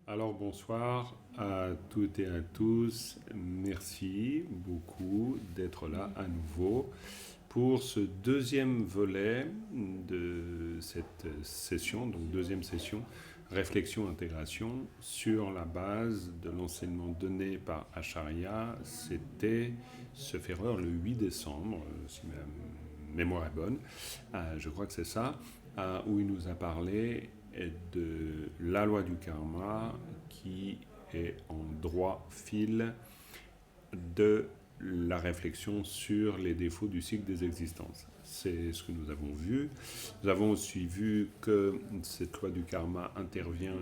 Alors bonsoir à toutes et à tous. Merci beaucoup d'être là à nouveau pour ce deuxième volet de cette session, donc deuxième session, réflexion-intégration sur la base de l'enseignement donné par Acharya. C'était, sauf erreur, le 8 décembre, si ma mémoire est bonne, je crois que c'est ça, où il nous a parlé de la loi du karma qui est en droit fil de la réflexion sur les défauts du cycle des existences. C'est ce que nous avons vu. Nous avons aussi vu que cette loi du karma intervient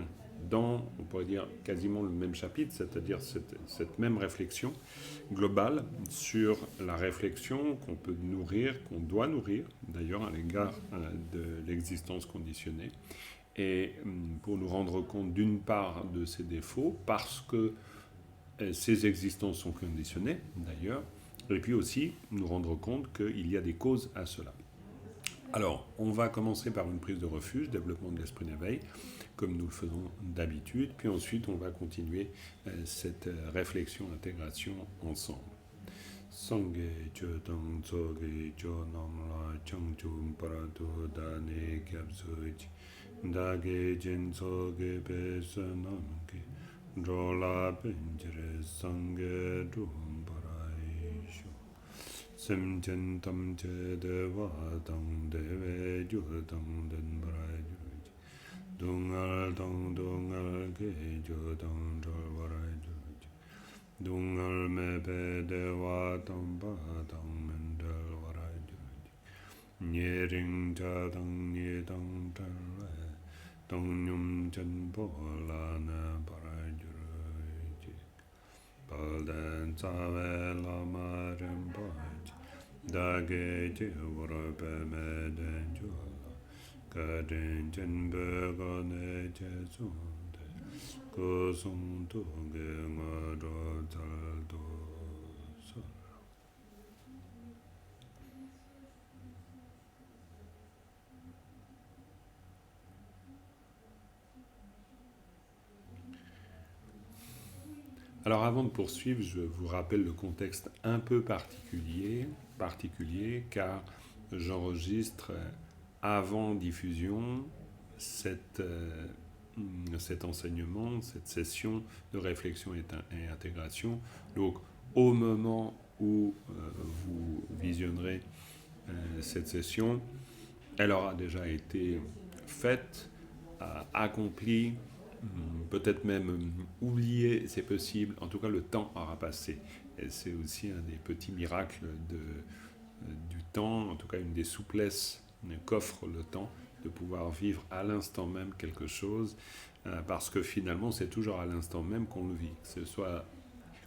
dans, on pourrait dire, quasiment le même chapitre, c'est-à-dire cette même réflexion globale sur la réflexion qu'on peut nourrir, qu'on doit nourrir, d'ailleurs, à l'égard de l'existence conditionnée, et pour nous rendre compte d'une part de ces défauts, parce que ces existences sont conditionnées d'ailleurs, et puis aussi nous rendre compte qu'il y a des causes à cela. Alors, on va commencer par une prise de refuge, développement de l'esprit d'éveil, comme nous le faisons d'habitude, puis ensuite on va continuer cette réflexion, intégration ensemble. Sangye chodang tsoge chodam la changchum parato dane kyabsuji dage jen tsoge pesanamke drola penjere sangye drum paraisho semchen tamche deva dang deve jodang den parajuji dungal ke jodang drol parajuji Dungal me pe de wa tong pa tong men del warai juji. Nye ring cha tong nye tong tar we. Tong nyum chen po la na parai juji. Pal den ca we la ma ren pa ji. Da ge ji wara pe me den ju la. Ka den chen pe ga ne che sun. Alors avant de poursuivre, je vous rappelle le contexte un peu particulier car j'enregistre avant diffusion cet enseignement, cette session de réflexion et intégration. Donc au moment où vous visionnerez cette session, elle aura déjà été faite, accomplie, peut-être même oubliée, c'est possible. En tout cas, le temps aura passé. Et c'est aussi un des petits miracles du temps, en tout cas une des souplesses qu'offre le temps, de pouvoir vivre à l'instant même quelque chose, parce que finalement c'est toujours à l'instant même qu'on le vit, que ce soit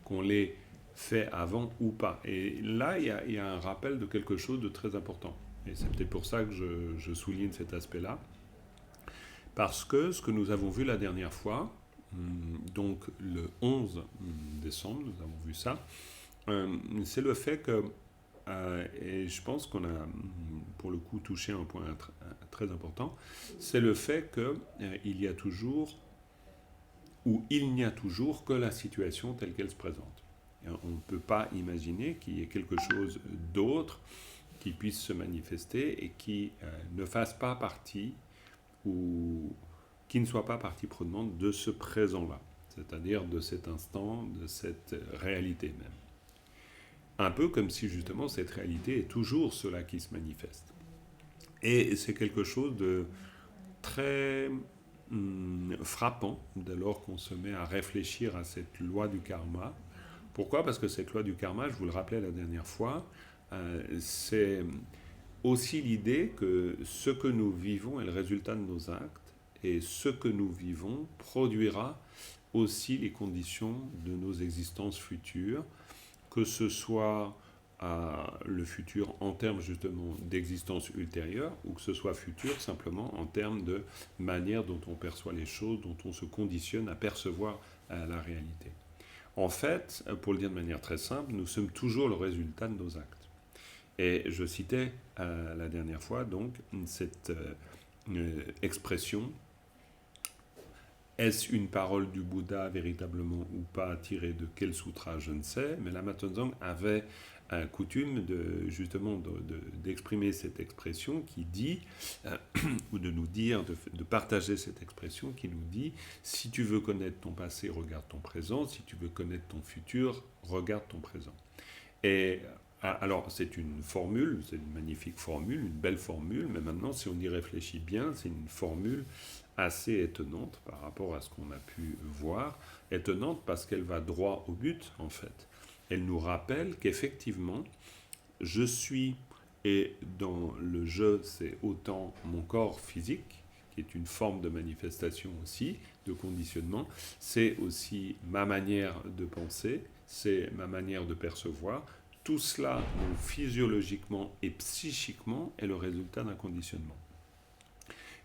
qu'on l'ait fait avant ou pas. Et là, il y a un rappel de quelque chose de très important. Et c'est peut-être pour ça que je souligne cet aspect-là, parce que ce que nous avons vu la dernière fois, donc le 11 décembre, nous avons vu ça, c'est le fait que et je pense qu'on a, pour le coup, touché un point très important, c'est le fait qu'il y a toujours, ou il n'y a toujours que la situation telle qu'elle se présente. Et on ne peut pas imaginer qu'il y ait quelque chose d'autre qui puisse se manifester et qui ne fasse pas partie, ou qui ne soit pas partie prenante de ce présent-là, c'est-à-dire de cet instant, de cette réalité même. Un peu comme si justement cette réalité est toujours cela qui se manifeste. Et c'est quelque chose de très frappant dès lors qu'on se met à réfléchir à cette loi du karma. Pourquoi ? Parce que cette loi du karma, je vous le rappelais la dernière fois, c'est aussi l'idée que ce que nous vivons est le résultat de nos actes, et ce que nous vivons produira aussi les conditions de nos existences futures, que ce soit le futur en termes justement d'existence ultérieure, ou que ce soit futur simplement en termes de manière dont on perçoit les choses, dont on se conditionne à percevoir la réalité. En fait, pour le dire de manière très simple, nous sommes toujours le résultat de nos actes. Et je citais la dernière fois donc cette expression Est-ce une parole du Bouddha véritablement ou pas, tirée de quel sutra, je ne sais, mais Lama Tongzong avait coutume d'exprimer cette expression qui dit, ou de nous dire, de partager cette expression qui nous dit, si tu veux connaître ton passé, regarde ton présent, si tu veux connaître ton futur, regarde ton présent. Et alors, c'est une formule, c'est une magnifique formule, une belle formule, mais maintenant, si on y réfléchit bien, c'est une formule assez étonnante par rapport à ce qu'on a pu voir. Étonnante parce qu'elle va droit au but, en fait. Elle nous rappelle qu'effectivement, je suis, et dans le je, c'est autant mon corps physique, qui est une forme de manifestation aussi, de conditionnement, c'est aussi ma manière de penser, c'est ma manière de percevoir. Tout cela, donc, physiologiquement et psychiquement, est le résultat d'un conditionnement.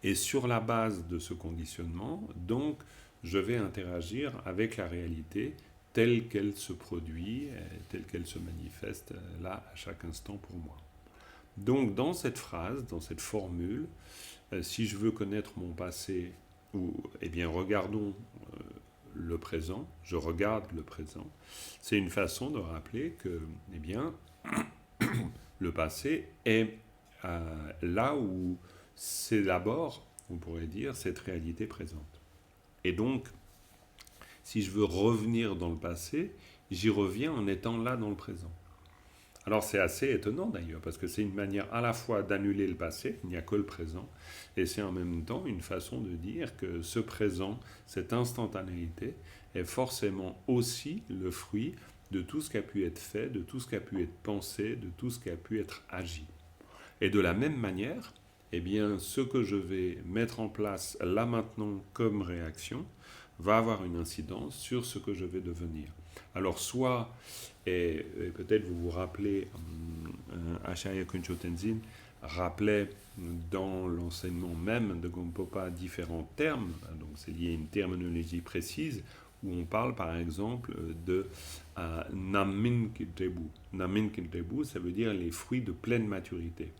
Et sur la base de ce conditionnement, donc, je vais interagir avec la réalité telle qu'elle se produit, telle qu'elle se manifeste là, à chaque instant pour moi. Donc, dans cette phrase, dans cette formule, si je veux connaître mon passé, eh bien, regardons le présent, je regarde le présent, c'est une façon de rappeler que, eh bien, le passé est là où c'est d'abord, on pourrait dire, cette réalité présente. Et donc, si je veux revenir dans le passé, j'y reviens en étant là dans le présent. Alors c'est assez étonnant d'ailleurs, parce que c'est une manière à la fois d'annuler le passé, il n'y a que le présent, et c'est en même temps une façon de dire que ce présent, cette instantanéité, est forcément aussi le fruit de tout ce qui a pu être fait, de tout ce qui a pu être pensé, de tout ce qui a pu être agi. Et de la même manière, eh bien, ce que je vais mettre en place là maintenant comme réaction va avoir une incidence sur ce que je vais devenir. Alors soit, et peut-être vous vous rappelez, Acharya Kuncho Tenzin rappelait dans l'enseignement même de Gompopa différents termes, donc c'est lié à une terminologie précise, où on parle par exemple de Namin Kintebu. Namin Kintebu, ça veut dire les fruits de pleine maturité.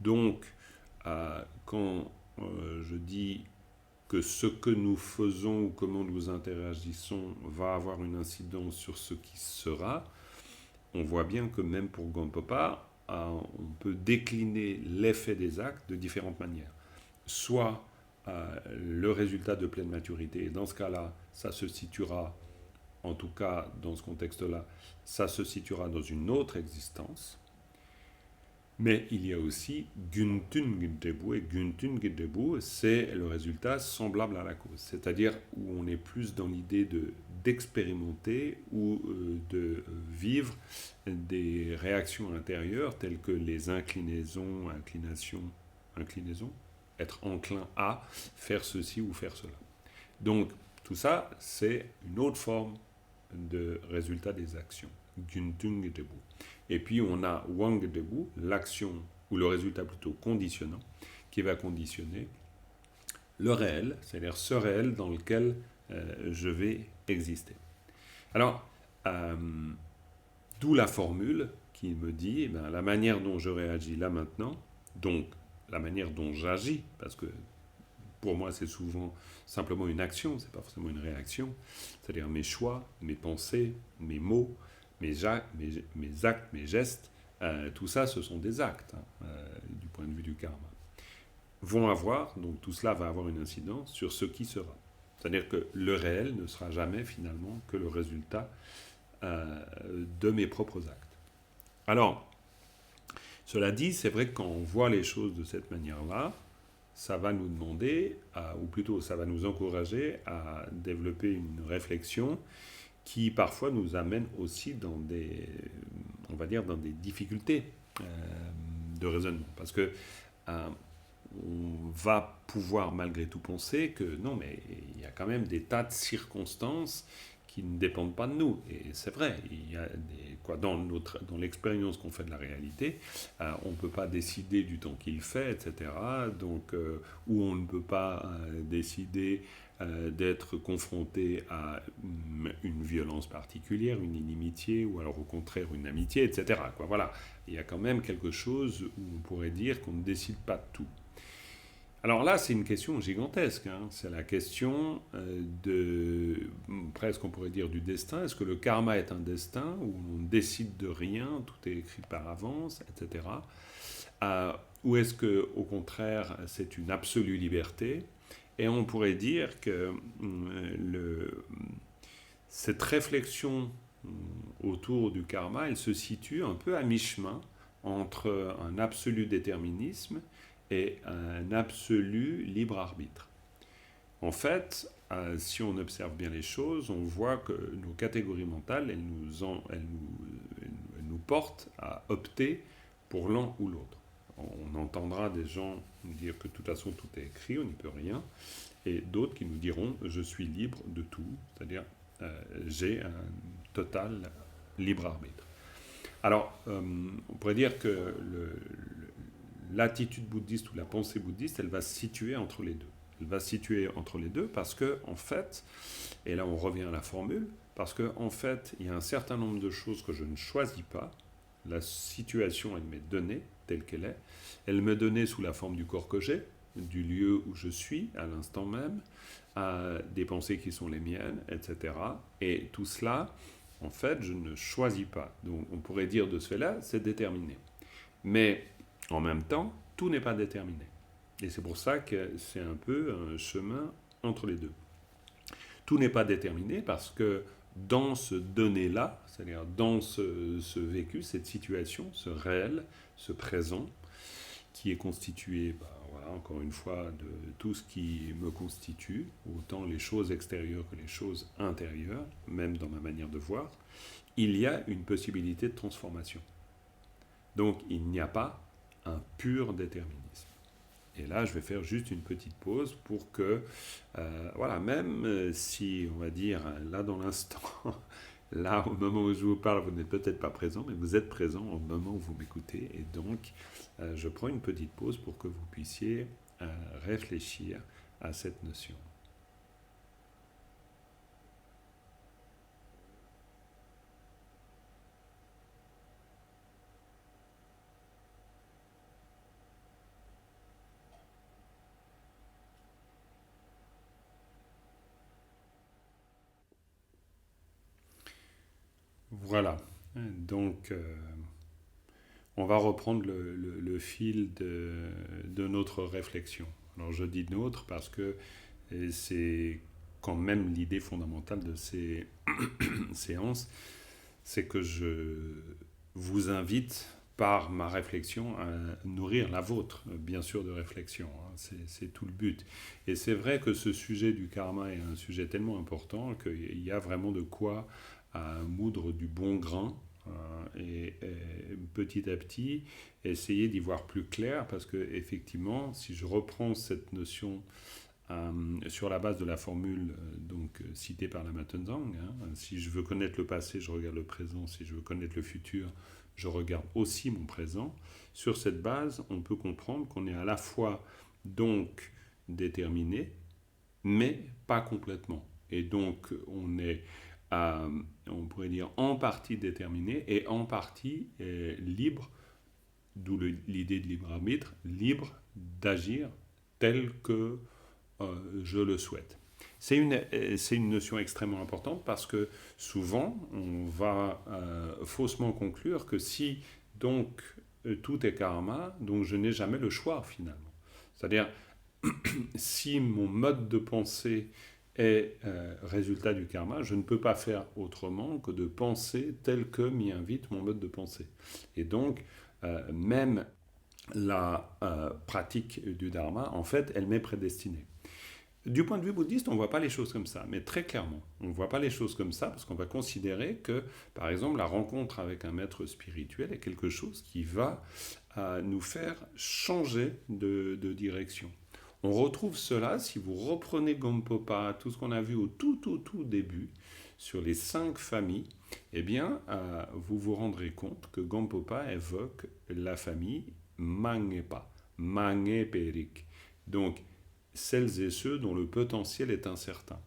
Donc, quand je dis que ce que nous faisons ou comment nous interagissons va avoir une incidence sur ce qui sera, on voit bien que même pour Gompopa, on peut décliner l'effet des actes de différentes manières. Soit le résultat de pleine maturité, et dans ce cas-là, ça se situera, en tout cas dans ce contexte-là, ça se situera dans une autre existence. Mais il y a aussi Guntun Gintebu, et Guntun Gintebu, c'est le résultat semblable à la cause, c'est-à-dire où on est plus dans l'idée d'expérimenter ou de vivre des réactions intérieures telles que les inclinaisons, être enclin à faire ceci ou faire cela. Donc tout ça, c'est une autre forme de résultat des actions, Guntun Gintebu. Et puis on a Wang Debu, l'action, ou le résultat plutôt conditionnant, qui va conditionner le réel, c'est-à-dire ce réel dans lequel je vais exister. Alors, d'où la formule qui me dit, la manière dont je réagis là maintenant, donc la manière dont j'agis, parce que pour moi c'est souvent simplement une action, c'est pas forcément une réaction, c'est-à-dire mes choix, mes pensées, mes mots, mes actes, mes gestes, tout ça, ce sont des actes, du point de vue du karma, vont avoir, donc tout cela va avoir une incidence sur ce qui sera. C'est-à-dire que le réel ne sera jamais finalement que le résultat de mes propres actes. Alors, cela dit, c'est vrai que quand on voit les choses de cette manière-là, ça va nous demander, ou plutôt ça va nous encourager à développer une réflexion qui parfois nous amène aussi dans des, on va dire, dans des difficultés de raisonnement. Parce que on va pouvoir malgré tout penser que non, mais il y a quand même des tas de circonstances qui ne dépendent pas de nous. Et c'est vrai, il y a dans l'expérience qu'on fait de la réalité, on ne peut pas décider du temps qu'il fait, etc. Donc, ou on ne peut pas décider d'être confronté à une violence particulière, une inimitié, ou alors au contraire une amitié, etc. Voilà. Il y a quand même quelque chose où on pourrait dire qu'on ne décide pas de tout. Alors là, c'est une question gigantesque, hein. C'est la question presque on pourrait dire, du destin. Est-ce que le karma est un destin où on ne décide de rien, tout est écrit par avance, etc. Ou est-ce que, au contraire, c'est une absolue liberté? Et on pourrait dire que cette réflexion autour du karma, elle se situe un peu à mi-chemin entre un absolu déterminisme et un absolu libre arbitre. En fait, si on observe bien les choses, on voit que nos catégories mentales, elles nous portent à opter pour l'un ou l'autre. On entendra des gens nous dire que de toute façon tout est écrit, on n'y peut rien, et d'autres qui nous diront je suis libre de tout, c'est-à-dire j'ai un total libre arbitre. Alors, on pourrait dire que l'attitude bouddhiste ou la pensée bouddhiste, elle va se situer entre les deux. Elle va se situer entre les deux parce que, en fait, et là on revient à la formule, parce que, en fait, il y a un certain nombre de choses que je ne choisis pas. La situation, elle m'est donnée telle qu'elle est. Elle m'est donnée sous la forme du corps que j'ai, du lieu où je suis à l'instant même, des pensées qui sont les miennes, etc. Et tout cela, en fait, je ne choisis pas. Donc on pourrait dire de cela, c'est déterminé. Mais en même temps, tout n'est pas déterminé. Et c'est pour ça que c'est un peu un chemin entre les deux. Tout n'est pas déterminé parce que dans ce donné-là, c'est-à-dire dans ce vécu, cette situation, ce réel, ce présent, qui est constitué, voilà, encore une fois, de tout ce qui me constitue, autant les choses extérieures que les choses intérieures, même dans ma manière de voir, il y a une possibilité de transformation. Donc il n'y a pas un pur déterminisme. Et là, je vais faire juste une petite pause pour que, voilà, même si, on va dire, là dans l'instant, là au moment où je vous parle, vous n'êtes peut-être pas présent, mais vous êtes présent au moment où vous m'écoutez. Et donc, je prends une petite pause pour que vous puissiez réfléchir à cette notion. Voilà. Donc, on va reprendre le fil de notre réflexion. Alors, je dis nôtre parce que c'est quand même l'idée fondamentale de ces séances, c'est que je vous invite par ma réflexion à nourrir la vôtre, bien sûr, de réflexion. Hein. C'est tout le but. Et c'est vrai que ce sujet du karma est un sujet tellement important qu'il y a vraiment de quoi moudre du bon grain et petit à petit essayer d'y voir plus clair parce que effectivement, si je reprends cette notion sur la base de la formule citée par la Matenzang. Hein, si je veux connaître le passé, je regarde le présent. Si je veux connaître le futur, je regarde aussi mon présent. Sur cette base, on peut comprendre qu'on est à la fois donc déterminé, mais pas complètement. Et donc on est, on pourrait dire, en partie déterminé et en partie libre, d'où l'idée de libre arbitre, libre d'agir tel que je le souhaite. C'est une notion extrêmement importante parce que souvent, on va faussement conclure que si donc tout est karma, donc je n'ai jamais le choix finalement. C'est-à-dire, si mon mode de pensée est résultat du karma, je ne peux pas faire autrement que de penser tel que m'y invite mon mode de pensée. Et donc, même la pratique du dharma, en fait, elle m'est prédestinée. Du point de vue bouddhiste, on ne voit pas les choses comme ça, mais très clairement. On ne voit pas les choses comme ça parce qu'on va considérer que, par exemple, la rencontre avec un maître spirituel est quelque chose qui va nous faire changer de direction. On retrouve cela si vous reprenez Gampopa, tout ce qu'on a vu au tout début, sur les 5 familles, eh bien, vous vous rendrez compte que Gampopa évoque la famille Mangepa, Mangeperik. Donc, celles et ceux dont le potentiel est incertain.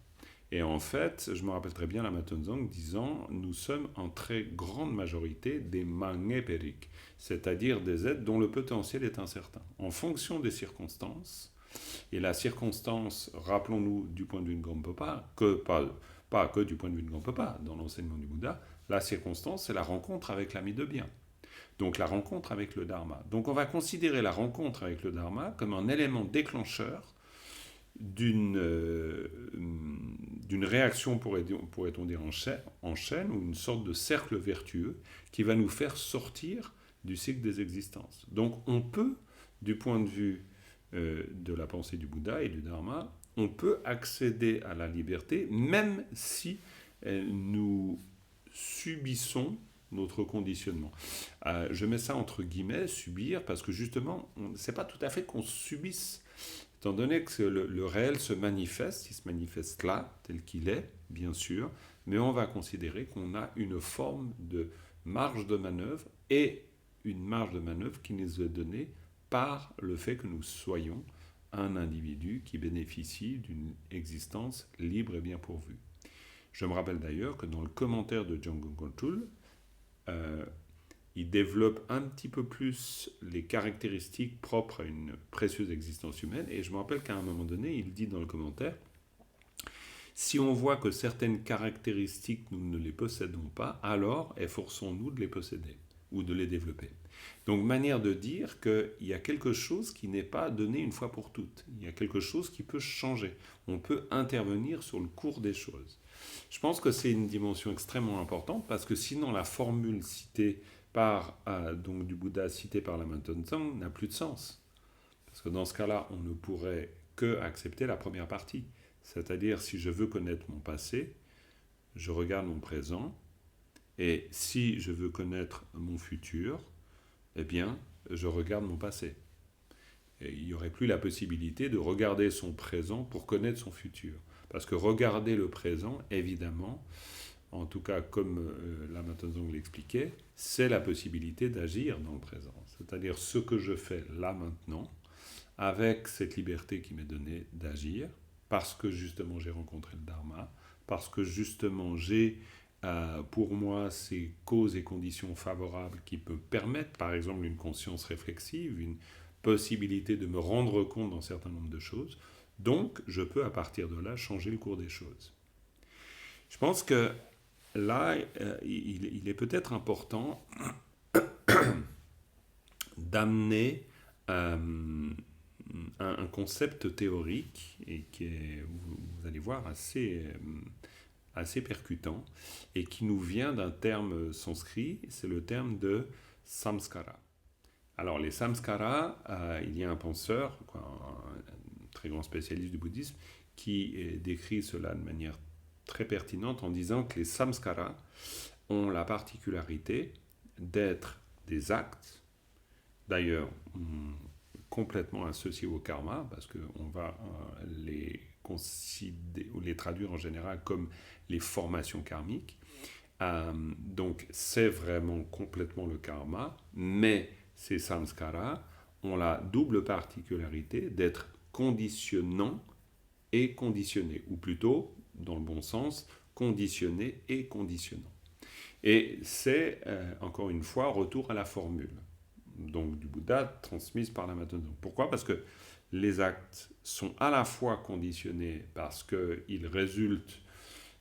Et en fait, je me rappelle très bien la Matenzang disant nous sommes en très grande majorité des Mangeperik, c'est-à-dire des êtres dont le potentiel est incertain. En fonction des circonstances, Et la circonstance, rappelons-nous du point de vue de Gampopa, pas que du point de vue de Gampopa, dans l'enseignement du Bouddha, la circonstance, c'est la rencontre avec l'ami de bien. Donc la rencontre avec le Dharma. Donc on va considérer la rencontre avec le Dharma comme un élément déclencheur d'une réaction, pourrait-on dire, en chaîne, ou une sorte de cercle vertueux qui va nous faire sortir du cycle des existences. Donc on peut, du point de vue de la pensée du Bouddha et du Dharma, on peut accéder à la liberté même si nous subissons notre conditionnement. Je mets ça entre guillemets, subir, parce que justement, c'est pas tout à fait qu'on subisse, étant donné que le réel se manifeste, il se manifeste là, tel qu'il est, bien sûr, mais on va considérer qu'on a une forme de marge de manœuvre, et une marge de manœuvre qui nous est donnée par le fait que nous soyons un individu qui bénéficie d'une existence libre et bien pourvue. Je me rappelle d'ailleurs que dans le commentaire de Janggon Gongtrul, il développe un petit peu plus les caractéristiques propres à une précieuse existence humaine, et je me rappelle qu'à un moment donné, il dit dans le commentaire, si on voit que certaines caractéristiques, nous ne les possédons pas, alors efforçons-nous de les posséder ou de les développer. Donc, manière de dire qu'il y a quelque chose qui n'est pas donné une fois pour toutes. Il y a quelque chose qui peut changer. On peut intervenir sur le cours des choses. Je pense que c'est une dimension extrêmement importante, parce que sinon la formule citée par, donc du Bouddha citée par Lama Tongtsang n'a plus de sens. Parce que dans ce cas-là, on ne pourrait que accepter la première partie. C'est-à-dire, si je veux connaître mon passé, je regarde mon présent, et si je veux connaître mon futur, eh bien, je regarde mon passé. Et il n'y aurait plus la possibilité de regarder son présent pour connaître son futur. Parce que regarder le présent, évidemment, en tout cas comme Lama Tongtsang l'expliquait, c'est la possibilité d'agir dans le présent. C'est-à-dire ce que je fais là maintenant, avec cette liberté qui m'est donnée d'agir, parce que justement j'ai rencontré le Dharma, parce que justement j'ai pour moi ces causes et conditions favorables qui peuvent permettre par exemple une conscience réflexive, une possibilité de me rendre compte d'un certain nombre de choses. Donc je peux à partir de là changer le cours des choses. Je pense que là, il est peut-être important d'amener un concept théorique, et qui est, vous allez voir, assez percutant, et qui nous vient d'un terme sanskrit, c'est le terme de samskara. Alors les samskaras, il y a un penseur, un très grand spécialiste du bouddhisme, qui décrit cela de manière très pertinente en disant que les samskaras ont la particularité d'être des actes, d'ailleurs complètement associés au karma, parce qu'on va les traduire en général comme les formations karmiques. Donc c'est vraiment complètement le karma, mais ces samskaras ont la double particularité d'être conditionnants et conditionnés, ou plutôt, dans le bon sens, conditionnés et conditionnants. Et c'est, encore une fois, retour à la formule donc du Bouddha transmise par Lama Tongtsang. Pourquoi ? Parce que les actes sont à la fois conditionnés parce qu'ils résultent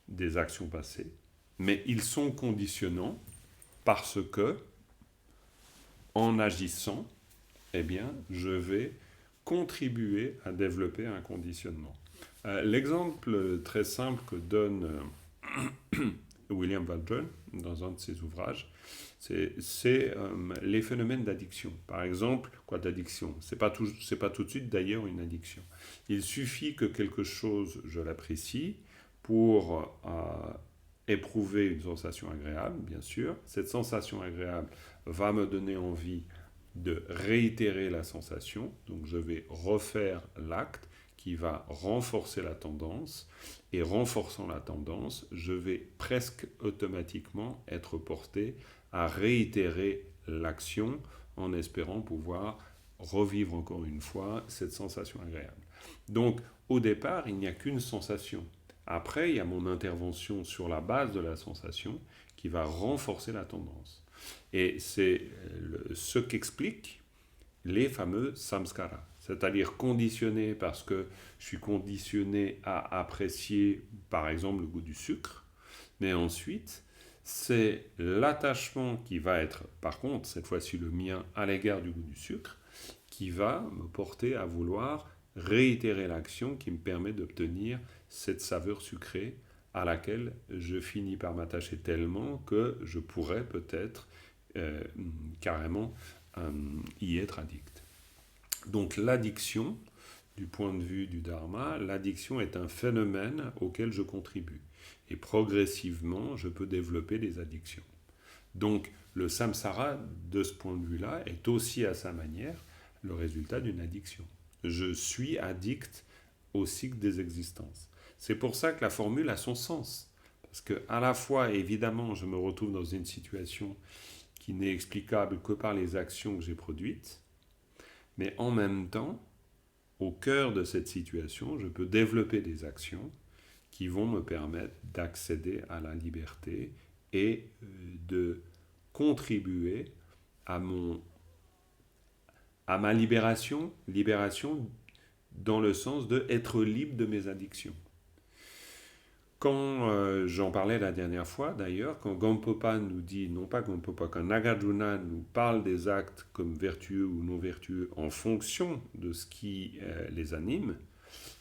des actions passées, mais ils sont conditionnants parce que, en agissant, eh bien, je vais contribuer à développer un conditionnement. L'exemple très simple que donne William Waldron dans un de ses ouvrages, c'est les phénomènes d'addiction. Par exemple, quoi d'addiction ? C'est pas tout de suite d'ailleurs une addiction. Il suffit que quelque chose, je l'apprécie, pour éprouver une sensation agréable, bien sûr. Cette sensation agréable va me donner envie de réitérer la sensation, donc je vais refaire l'acte qui va renforcer la tendance, et renforçant la tendance, je vais presque automatiquement être porté à réitérer l'action en espérant pouvoir revivre encore une fois cette sensation agréable. Donc au départ, il n'y a qu'une sensation. Après, il y a mon intervention sur la base de la sensation qui va renforcer la tendance. Et c'est ce qu'expliquent les fameux samskaras. c'est-à-dire conditionné parce que je suis conditionné à apprécier, par exemple, le goût du sucre, mais ensuite, c'est l'attachement qui va être, par contre, cette fois-ci le mien à l'égard du goût du sucre, qui va me porter à vouloir réitérer l'action qui me permet d'obtenir cette saveur sucrée à laquelle je finis par m'attacher tellement que je pourrais peut-être euh, carrément y être addict. Donc l'addiction, du point de vue du Dharma, l'addiction est un phénomène auquel je contribue. Et progressivement, je peux développer des addictions. Donc le samsara, de ce point de vue-là, est aussi à sa manière le résultat d'une addiction. Je suis addict au cycle des existences. C'est pour ça que la formule a son sens. Parce que à la fois, évidemment, je me retrouve dans une situation qui n'est explicable que par les actions que j'ai produites, mais en même temps, au cœur de cette situation, je peux développer des actions qui vont me permettre d'accéder à la liberté et de contribuer à, à ma libération dans le sens de être libre de mes addictions. Quand j'en parlais la dernière fois, d'ailleurs, quand Gampopa nous dit, non pas Gampopa, quand Nagarjuna nous parle des actes comme vertueux ou non vertueux en fonction de ce qui les anime,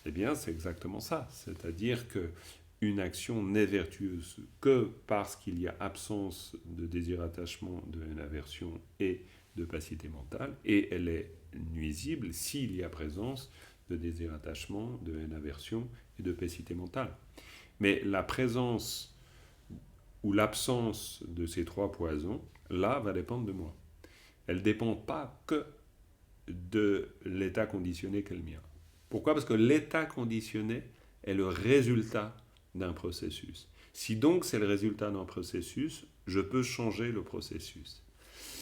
eh bien c'est exactement ça. C'est-à-dire qu'une action n'est vertueuse que parce qu'il y a absence de désir-attachement, de haine-aversion et de passivité mentale, et elle est nuisible s'il y a présence de désir-attachement, de haine-aversion et de passivité mentale. Mais la présence ou l'absence de ces trois poisons, là, va dépendre de moi. Elle ne dépend pas que de l'état conditionné qu'est le mien. Pourquoi ? Parce que l'état conditionné est le résultat d'un processus. Si donc c'est le résultat d'un processus, je peux changer le processus.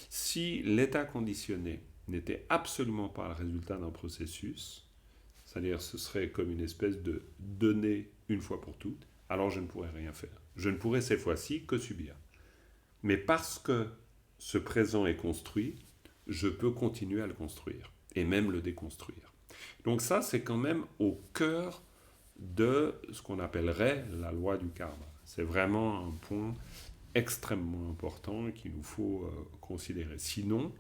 Si l'état conditionné n'était absolument pas le résultat d'un processus, c'est-à-dire ce serait comme une espèce de donnée une fois pour toutes, alors je ne pourrais rien faire. Je ne pourrais cette fois-ci que subir. Mais parce que ce présent est construit, je peux continuer à le construire et même le déconstruire. Donc ça, c'est quand même au cœur de ce qu'on appellerait la loi du karma. C'est vraiment un point extrêmement important qu'il nous faut considérer. Sinon,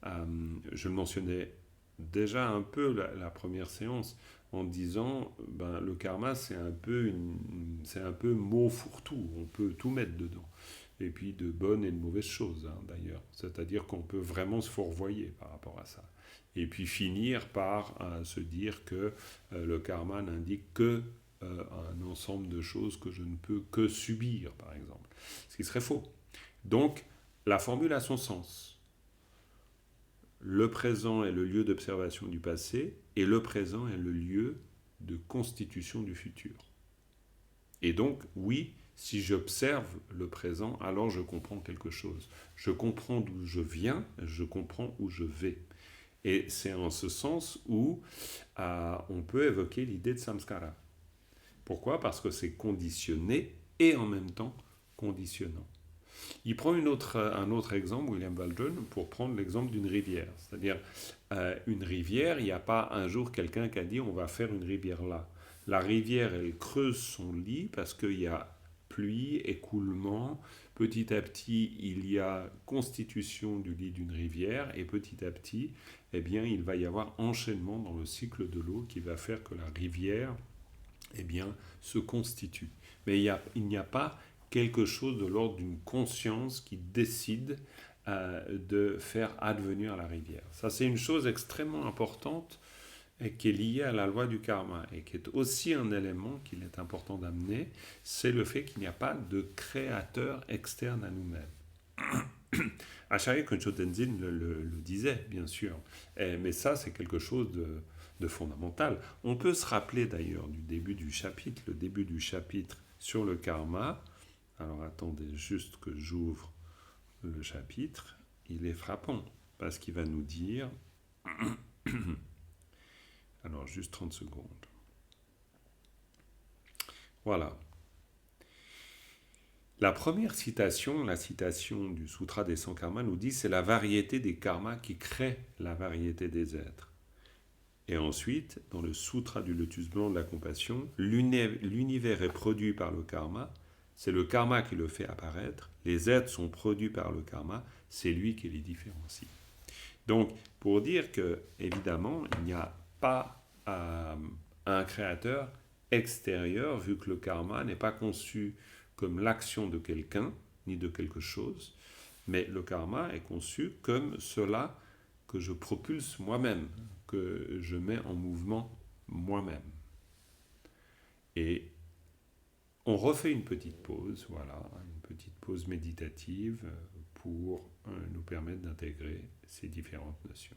je le mentionnais déjà un peu la première séance en disant le karma c'est un peu mot fourre-tout, on peut tout mettre dedans, et puis de bonnes et de mauvaises choses d'ailleurs, c'est-à-dire qu'on peut vraiment se fourvoyer par rapport à ça et puis finir par se dire que le karma n'indique que un ensemble de choses que je ne peux que subir par exemple, ce qui serait faux. Donc la formule a son sens. Le présent est le lieu d'observation du passé et le présent est le lieu de constitution du futur. Et donc, oui, si j'observe le présent, alors je comprends quelque chose. Je comprends d'où je viens, je comprends où je vais. Et c'est en ce sens où on peut évoquer l'idée de samskara. Pourquoi ? Parce que c'est conditionné et en même temps conditionnant. Il prend un autre exemple, William Baldwin, pour prendre l'exemple d'une rivière. C'est-à-dire, une rivière, il n'y a pas un jour quelqu'un qui a dit on va faire une rivière là. La rivière, elle creuse son lit parce qu'il y a pluie, écoulement. Petit à petit, il y a constitution du lit d'une rivière et petit à petit, eh bien, il va y avoir enchaînement dans le cycle de l'eau qui va faire que la rivière, eh bien, se constitue. Mais il n'y a pas quelque chose de l'ordre d'une conscience qui décide de faire advenir la rivière. Ça, c'est une chose extrêmement importante et qui est liée à la loi du karma et qui est aussi un élément qu'il est important d'amener, c'est le fait qu'il n'y a pas de créateur externe à nous-mêmes. Acharya Köncho Tenzin le disait, bien sûr, mais ça, c'est quelque chose de fondamental. On peut se rappeler d'ailleurs du début du chapitre, le début du chapitre sur le karma. Alors attendez juste que j'ouvre le chapitre. Il est frappant parce qu'il va nous dire... Alors juste 30 secondes. Voilà. La première citation, la citation du Sutra des 100 karmas nous dit c'est la variété des karmas qui crée la variété des êtres. Et ensuite, dans le Sutra du lotus blanc de la compassion, l'univers est produit par le karma, c'est le karma qui le fait apparaître, les êtres sont produits par le karma, c'est lui qui les différencie. Donc, pour dire que, évidemment, il n'y a pas un créateur extérieur, vu que le karma n'est pas conçu comme l'action de quelqu'un, ni de quelque chose, mais le karma est conçu comme cela que je propulse moi-même, que je mets en mouvement moi-même. Et on refait une petite pause, voilà, une petite pause méditative pour nous permettre d'intégrer ces différentes notions.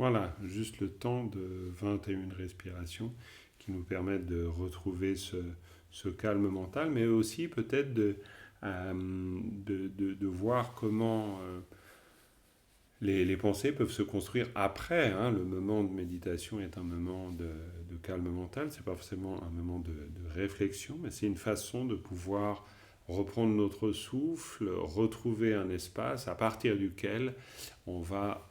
Voilà, juste le temps de 21 respirations qui nous permettent de retrouver ce calme mental, mais aussi peut-être de voir comment les pensées peuvent se construire après. Hein. Le moment de méditation est un moment de calme mental, c'est pas forcément un moment de réflexion, mais c'est une façon de pouvoir reprendre notre souffle, retrouver un espace à partir duquel on va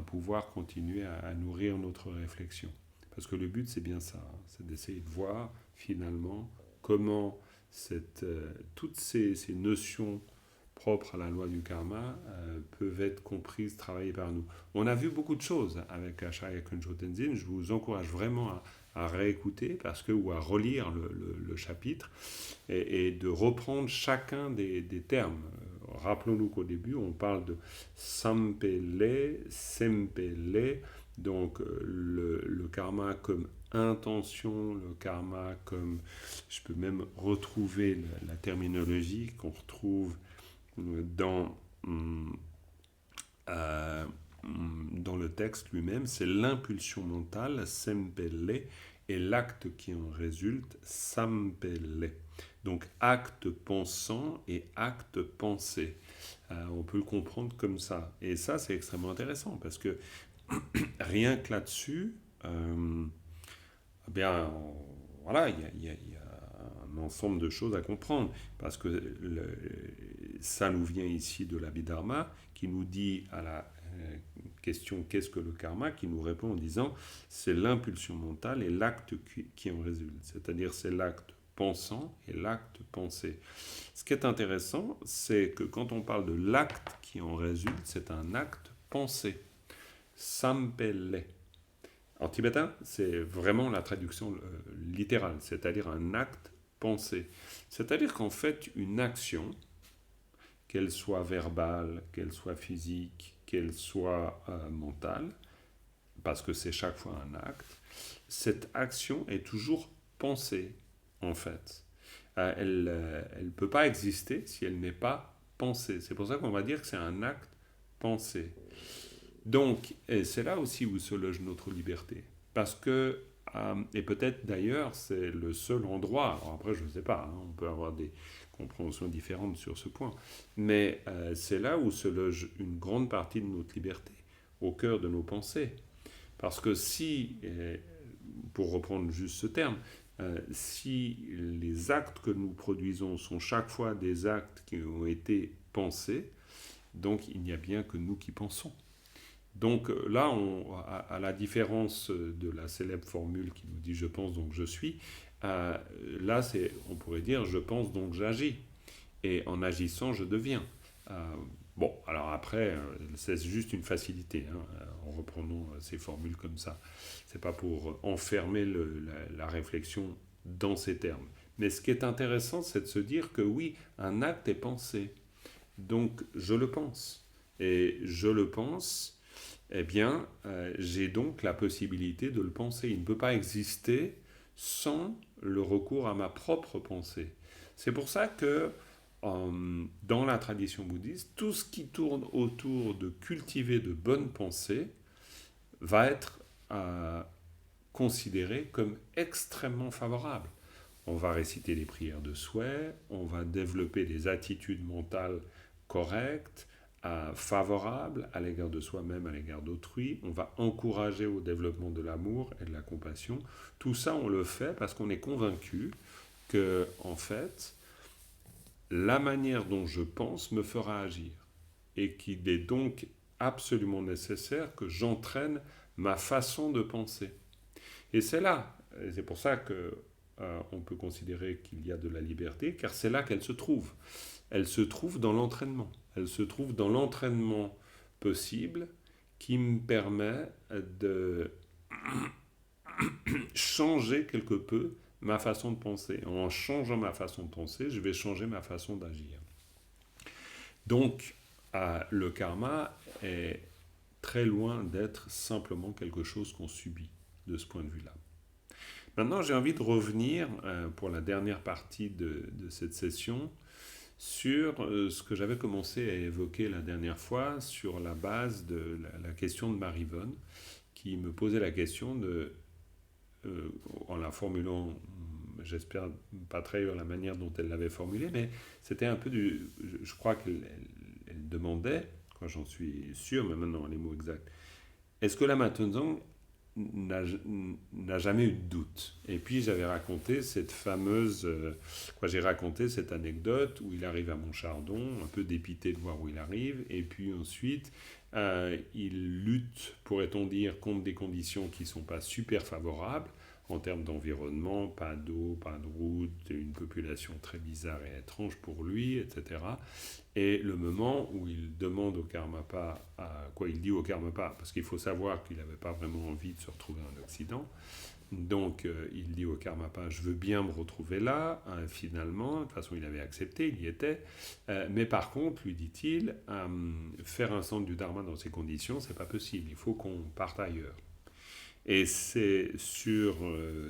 pouvoir continuer à nourrir notre réflexion. Parce que le but, c'est bien ça, hein, c'est d'essayer de voir finalement comment toutes ces notions propres à la loi du karma peuvent être comprises, travaillées par nous. On a vu beaucoup de choses avec Acharya Könjo Tenzin. Je vous encourage vraiment à réécouter ou à relire le chapitre et de reprendre chacun des termes. Rappelons-nous qu'au début, on parle de sampele, sempele, donc le karma comme intention, le karma comme... Je peux même retrouver la terminologie qu'on retrouve dans, euh, dans le texte lui-même, c'est l'impulsion mentale, sempele, et l'acte qui en résulte, sampele. Donc acte pensant et acte pensé. On peut le comprendre comme ça. Et ça, c'est extrêmement intéressant parce que rien que là-dessus, bien, voilà, il y a un ensemble de choses à comprendre parce que ça nous vient ici de l'Abhidharma qui nous dit à la question qu'est-ce que le karma, qui nous répond en disant c'est l'impulsion mentale et l'acte qui en résulte, c'est-à-dire c'est l'acte pensant et l'acte pensé. Ce qui est intéressant, c'est que quand on parle de l'acte qui en résulte, c'est un acte pensé. Sampele. En tibétain, c'est vraiment la traduction littérale, c'est-à-dire un acte pensé. C'est-à-dire qu'en fait, une action, qu'elle soit verbale, qu'elle soit physique, qu'elle soit mentale, parce que c'est chaque fois un acte, cette action est toujours pensée, en fait. Elle ne peut pas exister si elle n'est pas pensée. C'est pour ça qu'on va dire que c'est un acte pensé. Donc, c'est là aussi où se loge notre liberté. Parce que, et peut-être d'ailleurs, c'est le seul endroit, alors après je ne sais pas, hein, on peut avoir des compréhensions différentes sur ce point, mais c'est là où se loge une grande partie de notre liberté, au cœur de nos pensées. Parce que si, pour reprendre juste ce terme, si les actes que nous produisons sont chaque fois des actes qui ont été pensés, donc il n'y a bien que nous qui pensons. Donc là, à la différence de la célèbre formule qui nous dit je pense donc je suis, là on pourrait dire je pense donc j'agis. Et en agissant, je deviens. Bon, alors après, c'est juste une facilité, hein, en reprenant ces formules comme ça. C'est pas pour enfermer la réflexion dans ces termes. Mais ce qui est intéressant, c'est de se dire que oui, un acte est pensé. Donc, je le pense. Et je le pense, eh bien, j'ai donc la possibilité de le penser. Il ne peut pas exister sans le recours à ma propre pensée. C'est pour ça que dans la tradition bouddhiste, tout ce qui tourne autour de cultiver de bonnes pensées va être considéré comme extrêmement favorable. On va réciter des prières de souhait, on va développer des attitudes mentales correctes, favorables à l'égard de soi-même, à l'égard d'autrui, on va encourager au développement de l'amour et de la compassion. Tout ça, on le fait parce qu'on est convaincu que, en fait, la manière dont je pense me fera agir et qu'il est donc absolument nécessaire que j'entraîne ma façon de penser. Et c'est là, et c'est pour ça que on peut considérer qu'il y a de la liberté, car c'est là qu'elle se trouve. Elle se trouve dans l'entraînement. Elle se trouve dans l'entraînement possible qui me permet de changer quelque peu ma façon de penser. En changeant ma façon de penser, je vais changer ma façon d'agir. Donc, le karma est très loin d'être simplement quelque chose qu'on subit de ce point de vue-là. Maintenant, j'ai envie de revenir pour la dernière partie de cette session sur ce que j'avais commencé à évoquer la dernière fois sur la base de la question de Marie-Vonne, qui me posait la question de, en la formulant, j'espère pas trahir la manière dont elle l'avait formulée, mais c'était un peu je crois qu'elle demandait, j'en suis sûr, mais maintenant les mots exacts, est-ce que Lama Tenzang n'a jamais eu de doute? Et puis j'avais raconté cette fameuse, j'ai raconté cette anecdote où il arrive à Montchardon, un peu dépité de voir où il arrive, et puis ensuite il lutte, pourrait-on dire, contre des conditions qui ne sont pas super favorables en termes d'environnement, pas d'eau, pas de route, une population très bizarre et étrange pour lui, etc. Et le moment où il demande au Karmapa, il dit au Karmapa, parce qu'il faut savoir qu'il n'avait pas vraiment envie de se retrouver en Occident, donc il dit au Karmapa, je veux bien me retrouver là, finalement, de toute façon il avait accepté, il y était, mais par contre, lui dit-il, faire un centre du Dharma dans ces conditions, c'est pas possible, il faut qu'on parte ailleurs. Et c'est sur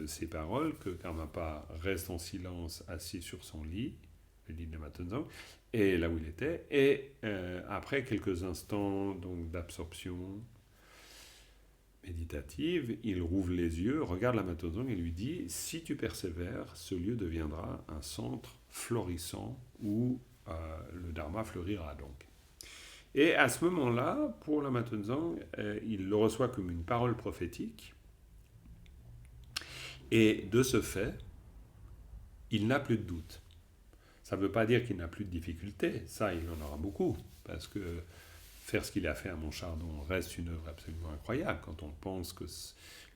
ces paroles que Karmapa reste en silence, assis sur son lit, le lit de Lama Tenzang, et là où il était, et après quelques instants donc d'absorption méditative, il rouvre les yeux, regarde Lama Tenzang et lui dit, si tu persévères, ce lieu deviendra un centre florissant où le Dharma fleurira donc. Et à ce moment-là, pour Lama Tenzang, il le reçoit comme une parole prophétique, et de ce fait, il n'a plus de doute. Ça ne veut pas dire qu'il n'a plus de difficultés, ça il en aura beaucoup, parce que faire ce qu'il a fait à Montchardon reste une œuvre absolument incroyable, quand on pense que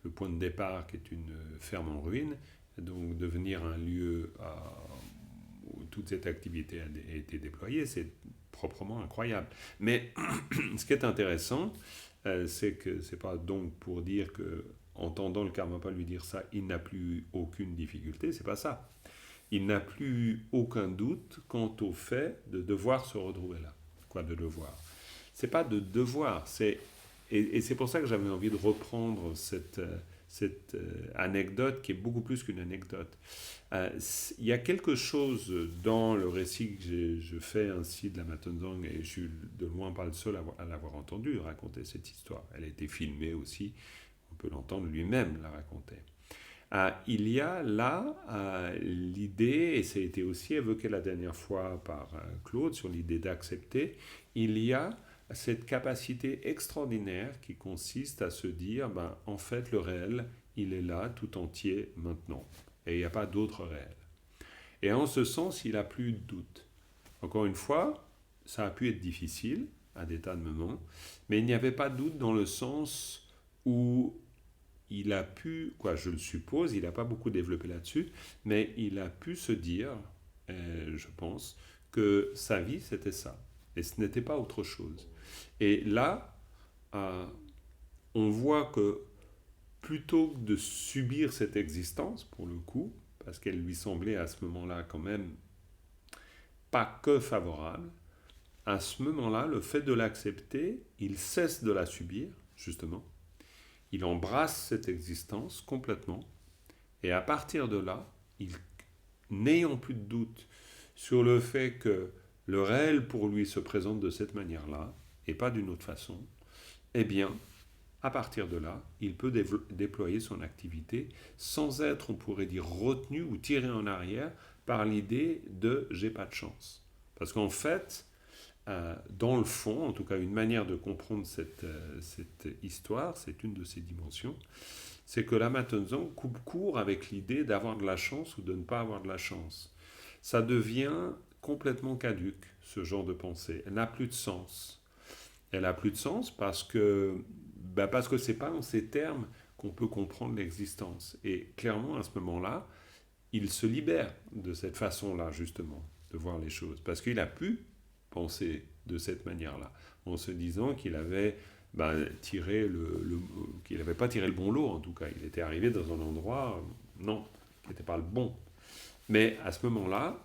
le point de départ, qui est une ferme en ruine, donc devenir un lieu où toute cette activité a été déployée, c'est proprement incroyable. Mais ce qui est intéressant, c'est que ce n'est pas donc pour dire que, entendant le Karmapa lui dire ça, il n'a plus aucune difficulté, c'est pas ça. Il n'a plus aucun doute quant au fait de devoir se retrouver là. Quoi de devoir? C'est pas de devoir, et c'est pour ça que j'avais envie de reprendre cette anecdote qui est beaucoup plus qu'une anecdote. Il y a quelque chose dans le récit que je fais ainsi de Lama Tenzang, et je suis de loin pas le seul à l'avoir entendu raconter cette histoire. Elle a été filmée aussi, on peut l'entendre lui-même la raconter. Il y a là l'idée, et ça a été aussi évoqué la dernière fois par Claude sur l'idée d'accepter, il y a cette capacité extraordinaire qui consiste à se dire, ben, en fait, le réel, il est là tout entier maintenant. Et il n'y a pas d'autre réel. Et en ce sens, il n'a plus de doute. Encore une fois, ça a pu être difficile à des tas de moments, mais il n'y avait pas de doute dans le sens où il a pu, quoi, je le suppose, il n'a pas beaucoup développé là-dessus, mais il a pu se dire, je pense, que sa vie, c'était ça. Et ce n'était pas autre chose. Et là, on voit que plutôt que de subir cette existence, pour le coup, parce qu'elle lui semblait à ce moment-là quand même pas que favorable, à ce moment-là, le fait de l'accepter, il cesse de la subir, justement. Il embrasse cette existence complètement. Et à partir de là, n'ayant plus de doute sur le fait que le réel pour lui se présente de cette manière-là, et pas d'une autre façon, eh bien, à partir de là, il peut déployer son activité sans être, on pourrait dire, retenu ou tiré en arrière par l'idée de j'ai pas de chance. Parce qu'en fait, dans le fond, en tout cas une manière de comprendre cette histoire, c'est une de ces dimensions, c'est que Lama Tenzong coupe court avec l'idée d'avoir de la chance ou de ne pas avoir de la chance. Ça devient complètement caduque, ce genre de pensée. Elle n'a plus de sens. Elle n'a plus de sens parce que c'est pas en ces termes qu'on peut comprendre l'existence. Et clairement, à ce moment-là, il se libère de cette façon-là, justement, de voir les choses. Parce qu'il a pu penser de cette manière-là, en se disant qu'il avait qu'il n'avait pas tiré le bon lot, en tout cas. Il était arrivé dans un endroit, non, qui n'était pas le bon. Mais à ce moment-là,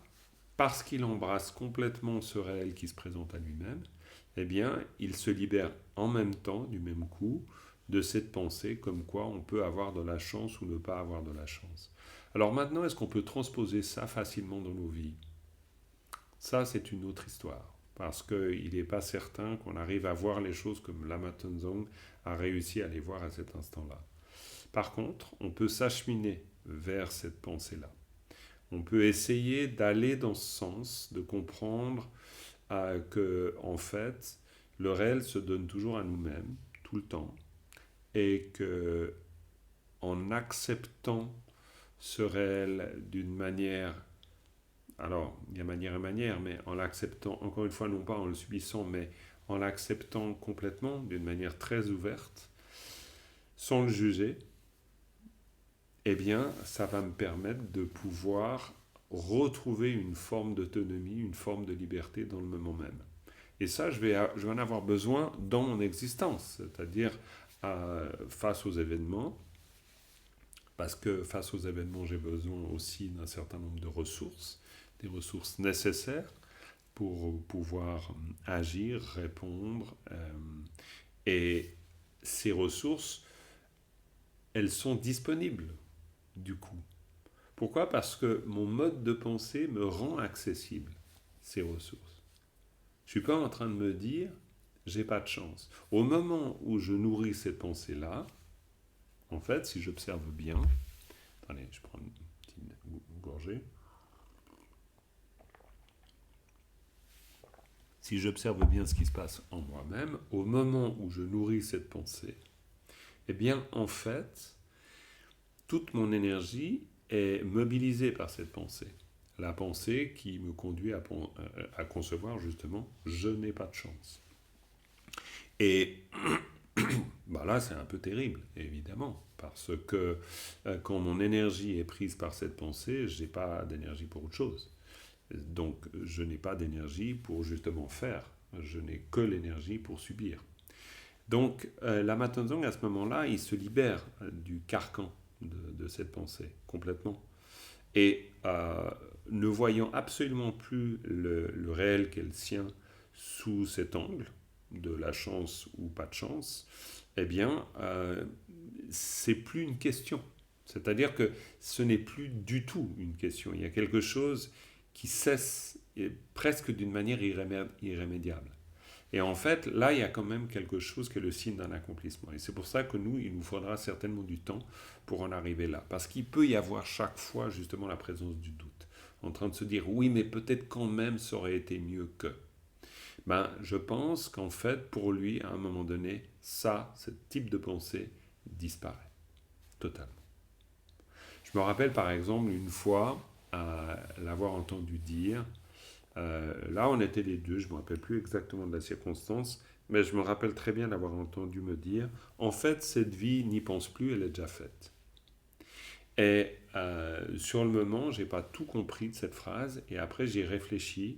parce qu'il embrasse complètement ce réel qui se présente à lui-même, eh bien, il se libère en même temps, du même coup, de cette pensée comme quoi on peut avoir de la chance ou ne pas avoir de la chance. Alors maintenant, est-ce qu'on peut transposer ça facilement dans nos vies? Ça, c'est une autre histoire. Parce qu'il n'est pas certain qu'on arrive à voir les choses comme Lama Tenzong a réussi à les voir à cet instant-là. Par contre, on peut s'acheminer vers cette pensée-là. On peut essayer d'aller dans ce sens, de comprendre que, en fait, le réel se donne toujours à nous-mêmes, tout le temps, et que, en acceptant ce réel d'une manière, alors il y a manière et manière, mais en l'acceptant, encore une fois, non pas en le subissant, mais en l'acceptant complètement, d'une manière très ouverte, sans le juger, eh bien, ça va me permettre de pouvoir retrouver une forme d'autonomie, une forme de liberté dans le moment même. Et ça, je vais en avoir besoin dans mon existence, c'est-à-dire face aux événements, parce que face aux événements, j'ai besoin aussi d'un certain nombre de ressources, des ressources nécessaires pour pouvoir agir, répondre. Et ces ressources, elles sont disponibles, du coup. Pourquoi? Parce que mon mode de pensée me rend accessible ces ressources. Je ne suis pas en train de me dire, j'ai pas de chance. Au moment où je nourris cette pensée-là, en fait, si j'observe bien, attendez, je prends une petite gorgée. Si j'observe bien ce qui se passe en moi-même, au moment où je nourris cette pensée, eh bien, en fait, toute mon énergie est mobilisée par cette pensée. La pensée qui me conduit à concevoir justement « je n'ai pas de chance ». Et là, c'est un peu terrible, évidemment, parce que quand mon énergie est prise par cette pensée, je n'ai pas d'énergie pour autre chose. Donc, je n'ai pas d'énergie pour justement faire. Je n'ai que l'énergie pour subir. Donc, Lama Tenzong, à ce moment-là, il se libère du carcan de cette pensée, complètement. Et ne voyant absolument plus le réel qu'est le sien sous cet angle, de la chance ou pas de chance, eh bien, c'est plus une question. C'est-à-dire que ce n'est plus du tout une question. Il y a quelque chose qui cesse presque d'une manière irrémédiable. Et en fait, là, il y a quand même quelque chose qui est le signe d'un accomplissement. Et c'est pour ça que il nous faudra certainement du temps pour en arriver là. Parce qu'il peut y avoir chaque fois justement la présence du doute. En train de se dire, oui, mais peut-être quand même ça aurait été mieux que. Je pense qu'en fait, pour lui, à un moment donné, ce type de pensée disparaît totalement. Je me rappelle par exemple une fois l'avoir entendu dire, là on était les deux, je ne me rappelle plus exactement de la circonstance, mais je me rappelle très bien l'avoir entendu me dire, en fait cette vie n'y pense plus, elle est déjà faite. Et sur le moment, je n'ai pas tout compris de cette phrase, et après j'y ai réfléchi,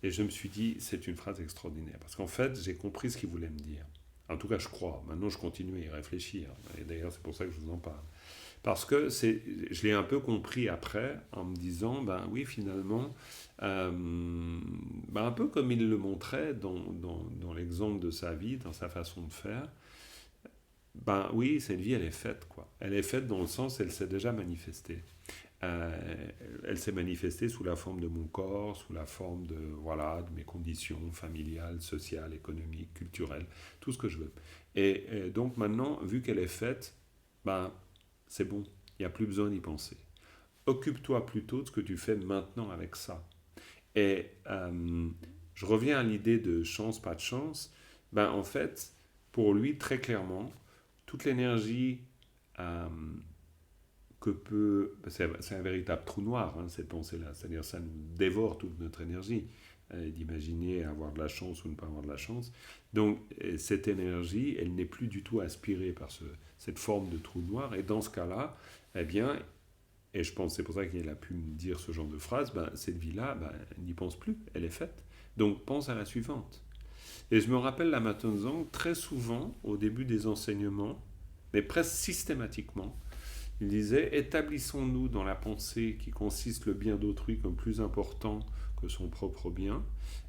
et je me suis dit, c'est une phrase extraordinaire, parce qu'en fait j'ai compris ce qu'il voulait me dire. En tout cas, je crois. Maintenant, je continue à y réfléchir. Et d'ailleurs, c'est pour ça que je vous en parle. Parce que je l'ai un peu compris après, en me disant, ben oui, finalement, un peu comme il le montrait dans l'exemple de sa vie, dans sa façon de faire, ben oui, cette vie, elle est faite, quoi. Elle est faite dans le sens, elle s'est déjà manifestée. Euh, Elle s'est manifestée sous la forme de mon corps, sous la forme de, voilà, de mes conditions familiales, sociales, économiques, culturelles, tout ce que je veux. Et donc maintenant, vu qu'elle est faite, ben, c'est bon, il n'y a plus besoin d'y penser. Occupe-toi plutôt de ce que tu fais maintenant avec ça. Et je reviens à l'idée de chance, pas de chance. En fait, pour lui, très clairement, toute l'énergie euh, que peut... C'est un véritable trou noir, hein, cette pensée-là. C'est-à-dire ça nous dévore toute notre énergie, d'imaginer avoir de la chance ou ne pas avoir de la chance. Donc cette énergie, elle n'est plus du tout aspirée par cette forme de trou noir. Et dans ce cas-là, eh bien, et je pense que c'est pour ça qu'il a pu me dire ce genre de phrase, cette vie-là, n'y pense plus, elle est faite. Donc pense à la suivante. Et je me rappelle la Matenzang, très souvent, au début des enseignements, mais presque systématiquement, il disait, établissons-nous dans la pensée qui consiste le bien d'autrui comme plus important que son propre bien,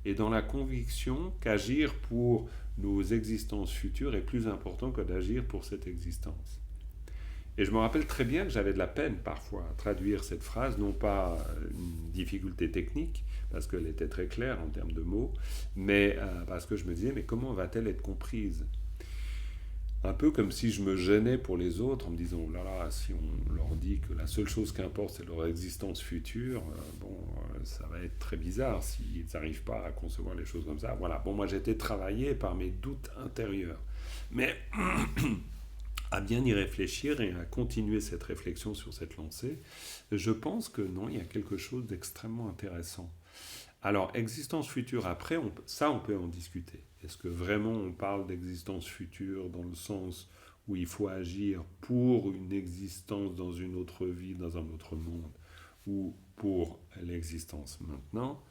et dans la conviction qu'agir pour nos existences futures est plus important que d'agir pour cette existence. Et je me rappelle très bien que j'avais de la peine parfois à traduire cette phrase, non pas une difficulté technique, parce qu'elle était très claire en termes de mots, mais parce que je me disais, mais comment va-t-elle être comprise? Un peu comme si je me gênais pour les autres en me disant, oh là là, si on leur dit que la seule chose qui importe, c'est leur existence future, ça va être très bizarre s'ils n'arrivent pas à concevoir les choses comme ça. Voilà, bon, moi j'étais travaillé par mes doutes intérieurs. Mais à bien y réfléchir et à continuer cette réflexion sur cette lancée, je pense que non, il y a quelque chose d'extrêmement intéressant. Alors, existence future après, on peut en discuter. Est-ce que vraiment on parle d'existence future dans le sens où il faut agir pour une existence dans une autre vie, dans un autre monde, ou pour l'existence maintenant?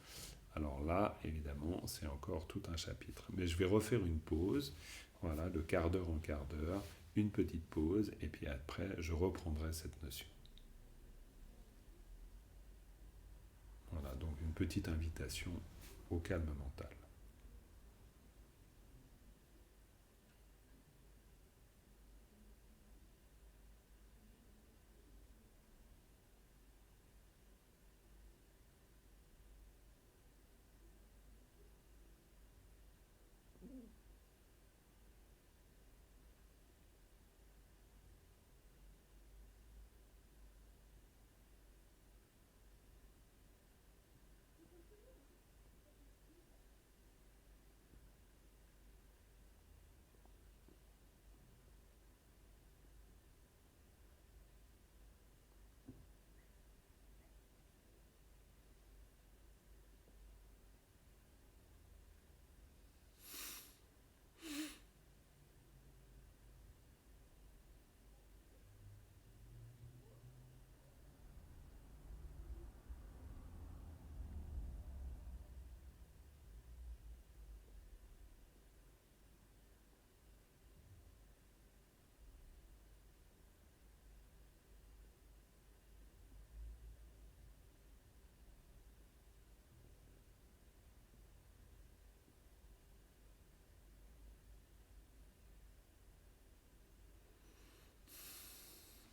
Alors là, évidemment, c'est encore tout un chapitre. Mais je vais refaire une pause, voilà, de quart d'heure en quart d'heure, une petite pause, et puis après, je reprendrai cette notion. Voilà, donc une petite invitation au calme mental.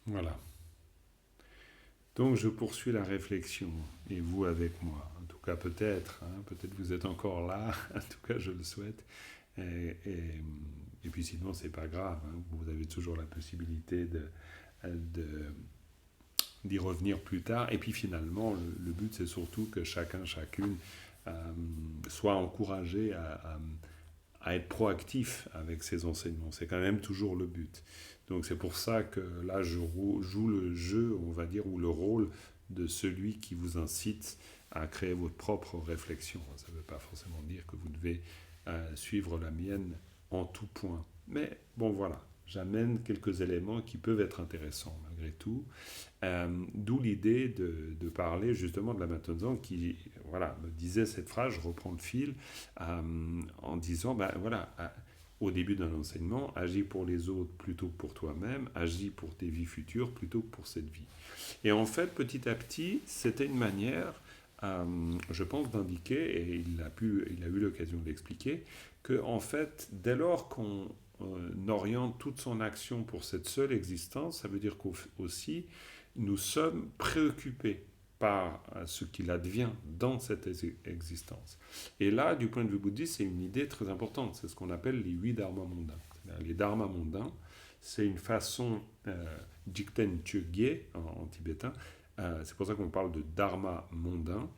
Voilà. Donc je poursuis la réflexion, et vous avec moi. En tout cas peut-être, hein, peut-être vous êtes encore là, en tout cas je le souhaite. Et puis sinon c'est pas grave, hein, vous avez toujours la possibilité de- d'y revenir plus tard. Et puis finalement le but c'est surtout que chacun, chacune soit encouragé à être proactif avec ces enseignements. C'est quand même toujours le but. Donc c'est pour ça que là, je joue le jeu, on va dire, ou le rôle de celui qui vous incite à créer votre propre réflexion. Ça ne veut pas forcément dire que vous devez suivre la mienne en tout point. Mais bon, voilà, j'amène quelques éléments qui peuvent être intéressants malgré tout. D'où l'idée de parler justement de la Matenzan qui voilà, me disait cette phrase, je reprends le fil, en disant, ben voilà, au début d'un enseignement, agis pour les autres plutôt que pour toi-même, agis pour tes vies futures plutôt que pour cette vie. Et en fait, petit à petit, c'était une manière, je pense, d'indiquer, et il a eu l'occasion de l'expliquer, que en fait, dès lors qu'on oriente toute son action pour cette seule existence, ça veut dire qu'aussi, nous sommes préoccupés par ce qu'il advient dans cette existence. Et là, du point de vue bouddhiste, c'est une idée très importante. C'est ce qu'on appelle les 8 dharmas mondains. Les dharmas mondains, c'est une façon, jikten chögye en tibétain, c'est pour ça qu'on parle de dharma mondain.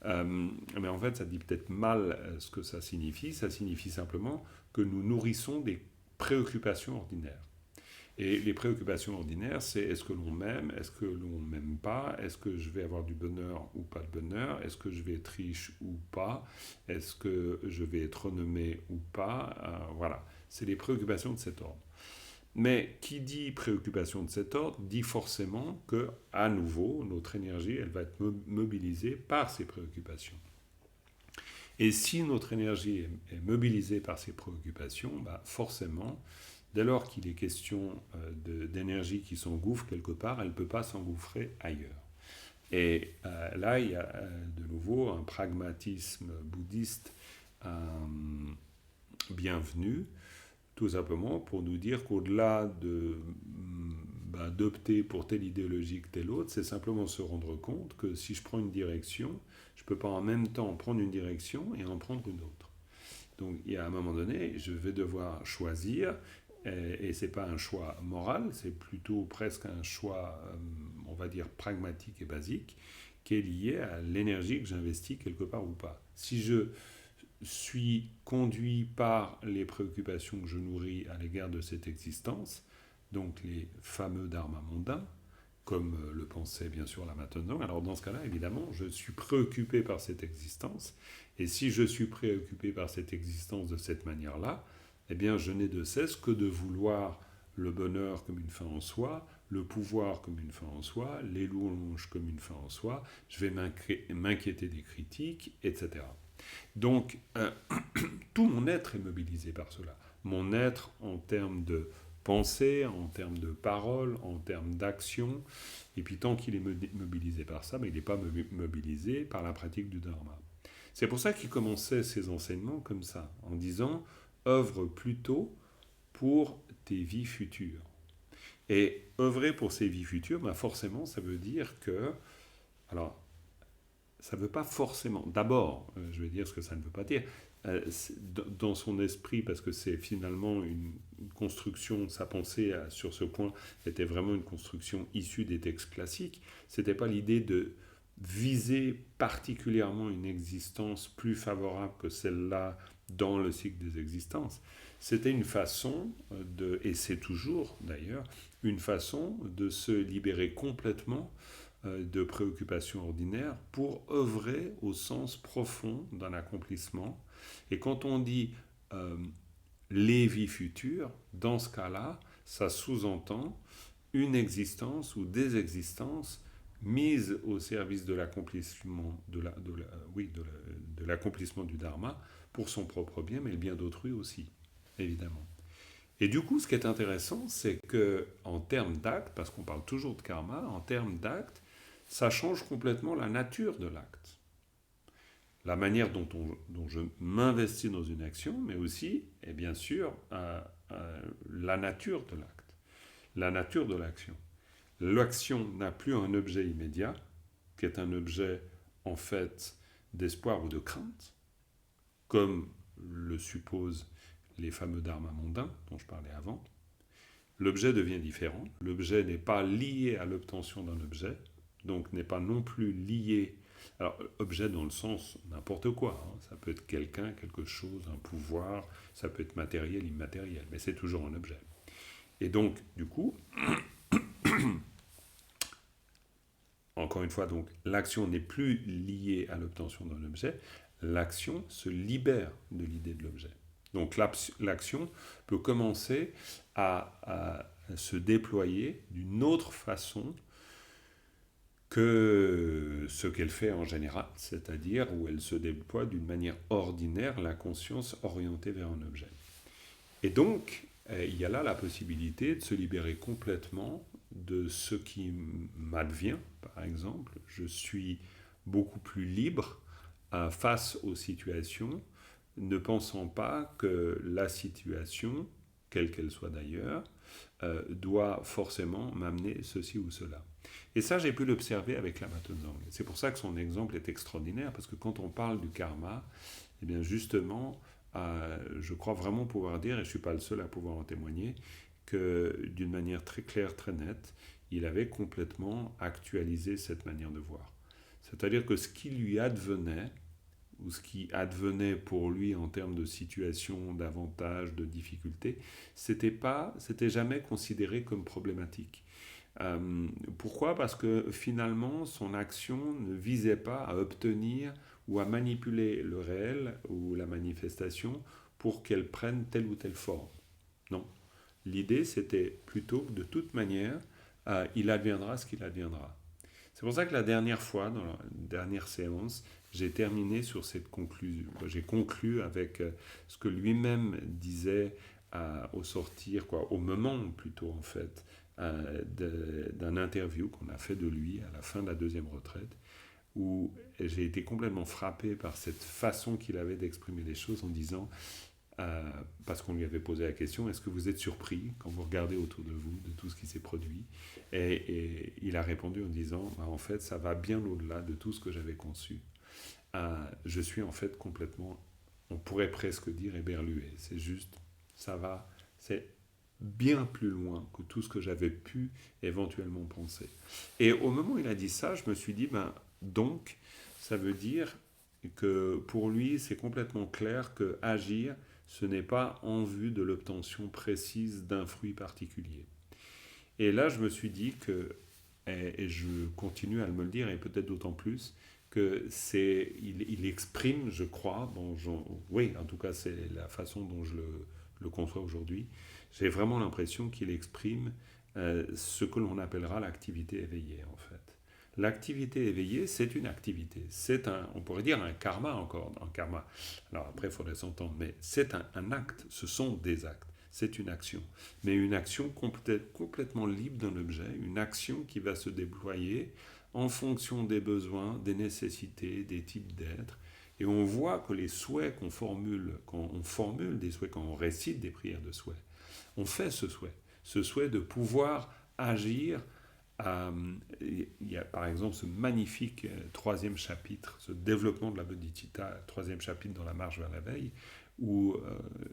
Mais en fait, ça dit peut-être mal ce que ça signifie. Ça signifie simplement que nous nourrissons des préoccupations ordinaires. Et les préoccupations ordinaires, c'est est-ce que l'on m'aime, est-ce que l'on ne m'aime pas, est-ce que je vais avoir du bonheur ou pas de bonheur, est-ce que je vais être riche ou pas, est-ce que je vais être renommé ou pas, voilà, c'est les préoccupations de cet ordre. Mais qui dit préoccupation de cet ordre dit forcément que, à nouveau, notre énergie, elle va être mobilisée par ces préoccupations. Et si notre énergie est mobilisée par ces préoccupations, bah forcément, dès lors qu'il est question d'énergie qui s'engouffre quelque part, elle ne peut pas s'engouffrer ailleurs. Et là, il y a de nouveau un pragmatisme bouddhiste bienvenu, tout simplement pour nous dire qu'au-delà d'opter pour telle idéologie que telle autre, c'est simplement se rendre compte que si je prends une direction, je ne peux pas en même temps prendre une direction et en prendre une autre. Donc il y a un moment donné, je vais devoir choisir, et ce n'est pas un choix moral, c'est plutôt presque un choix, on va dire, pragmatique et basique, qui est lié à l'énergie que j'investis quelque part ou pas. Si je suis conduit par les préoccupations que je nourris à l'égard de cette existence, donc les fameux dharmas mondains, comme le pensait bien sûr Lama Tenzong, alors dans ce cas-là, évidemment, je suis préoccupé par cette existence, et si je suis préoccupé par cette existence de cette manière-là, eh bien, je n'ai de cesse que de vouloir le bonheur comme une fin en soi, le pouvoir comme une fin en soi, les louanges comme une fin en soi, je vais m'inquiéter des critiques, etc. Donc, tout mon être est mobilisé par cela. Mon être en termes de pensée, en termes de parole, en termes d'action, et puis tant qu'il est mobilisé par ça, mais il n'est pas mobilisé par la pratique du dharma. C'est pour ça qu'il commençait ses enseignements comme ça, en disant « œuvre plutôt pour tes vies futures ». Et œuvrer pour ces vies futures, ben forcément, ça veut dire que... Alors, ça ne veut pas forcément... D'abord, je vais dire ce que ça ne veut pas dire. Dans son esprit, parce que c'est finalement une construction, sa pensée sur ce point était vraiment une construction issue des textes classiques, ce n'était pas l'idée de viser particulièrement une existence plus favorable que celle-là dans le cycle des existences. C'était une façon et c'est toujours d'ailleurs, une façon de se libérer complètement de préoccupations ordinaires pour œuvrer au sens profond d'un accomplissement. Et quand on dit les vies futures, dans ce cas-là, ça sous-entend une existence ou des existences mises au service de l'accomplissement de l'accomplissement du dharma pour son propre bien, mais le bien d'autrui aussi, évidemment. Et du coup, ce qui est intéressant, c'est qu'en termes d'actes, parce qu'on parle toujours de karma, en termes d'actes, ça change complètement la nature de l'acte. La manière dont je m'investis dans une action, mais aussi, et bien sûr, la nature de l'acte, la nature de l'action. L'action n'a plus un objet immédiat, qui est un objet, en fait, d'espoir ou de crainte, comme le supposent les fameux dharmas mondains dont je parlais avant. L'objet devient différent. L'objet n'est pas lié à l'obtention d'un objet, donc n'est pas non plus lié Alors, objet dans le sens n'importe quoi, hein. Ça peut être quelqu'un, quelque chose, un pouvoir, ça peut être matériel, immatériel, mais c'est toujours un objet. Et donc, du coup, encore une fois, donc, l'action n'est plus liée à l'obtention d'un objet, l'action se libère de l'idée de l'objet. Donc l'action peut commencer à se déployer d'une autre façon que ce qu'elle fait en général, c'est-à-dire où elle se déploie d'une manière ordinaire, la conscience orientée vers un objet. Et donc, il y a là la possibilité de se libérer complètement de ce qui m'advient, par exemple. Je suis beaucoup plus libre face aux situations, ne pensant pas que la situation, quelle qu'elle soit d'ailleurs, doit forcément m'amener ceci ou cela. Et ça, j'ai pu l'observer avec Lama Tenzang. C'est pour ça que son exemple est extraordinaire, parce que quand on parle du karma, eh bien justement, je crois vraiment pouvoir dire, et je ne suis pas le seul à pouvoir en témoigner, que d'une manière très claire, très nette, il avait complètement actualisé cette manière de voir. C'est-à-dire que ce qui lui advenait, ou ce qui advenait pour lui en termes de situation, d'avantages, de difficultés, c'était jamais considéré comme problématique. Pourquoi ? Parce que finalement, son action ne visait pas à obtenir ou à manipuler le réel ou la manifestation pour qu'elle prenne telle ou telle forme. Non. L'idée, c'était plutôt que de toute manière, il adviendra ce qu'il adviendra. C'est pour ça que la dernière fois, dans la dernière séance, j'ai terminé sur cette conclusion. J'ai conclu avec ce que lui-même disait au sortir, au moment plutôt en fait, d'un interview qu'on a fait de lui à la fin de la deuxième retraite, où j'ai été complètement frappé par cette façon qu'il avait d'exprimer les choses en disant, parce qu'on lui avait posé la question, est-ce que vous êtes surpris quand vous regardez autour de vous de tout ce qui s'est produit ? Et il a répondu en disant, en fait, ça va bien au-delà de tout ce que j'avais conçu. Je suis en fait complètement, on pourrait presque dire, éberlué. C'est juste, ça va, c'est bien plus loin que tout ce que j'avais pu éventuellement penser. Et au moment où il a dit ça, je me suis dit, donc, ça veut dire que pour lui, c'est complètement clair que agir, ce n'est pas en vue de l'obtention précise d'un fruit particulier. Et là, je me suis dit que, et je continue à me le dire, et peut-être d'autant plus, que il exprime, je crois, oui, en tout cas, c'est la façon dont je le conçois aujourd'hui, j'ai vraiment l'impression qu'il exprime ce que l'on appellera l'activité éveillée, en fait. L'activité éveillée, c'est une activité. On pourrait dire un karma encore, un karma. Alors après, il faudrait s'entendre, mais c'est un acte, ce sont des actes. C'est une action. Mais une action complètement libre d'un objet, une action qui va se déployer en fonction des besoins, des nécessités, des types d'êtres. Et on voit que les souhaits qu'on formule, quand on formule des souhaits, quand on récite des prières de souhait, on fait ce souhait de pouvoir agir. Il y a par exemple ce magnifique troisième chapitre, ce développement de la bodhicitta, troisième chapitre dans la marche vers la veille, où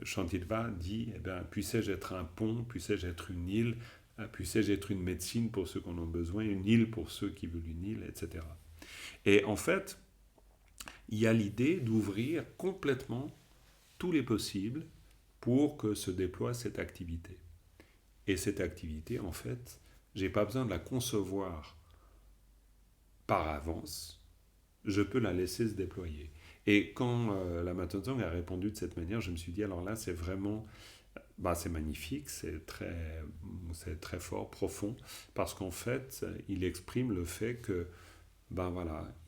Shantilva dit, puissais-je être un pont, puissais-je être une île, puissais-je être une médecine pour ceux qui en ont besoin, une île pour ceux qui veulent une île, etc. Et en fait, il y a l'idée d'ouvrir complètement tous les possibles pour que se déploie cette activité. Et cette activité, en fait, j'ai pas besoin de la concevoir par avance, je peux la laisser se déployer. Et quand Lama Tenzang a répondu de cette manière, je me suis dit, alors là, c'est vraiment, c'est magnifique, c'est très fort, profond, parce qu'en fait, il exprime le fait que,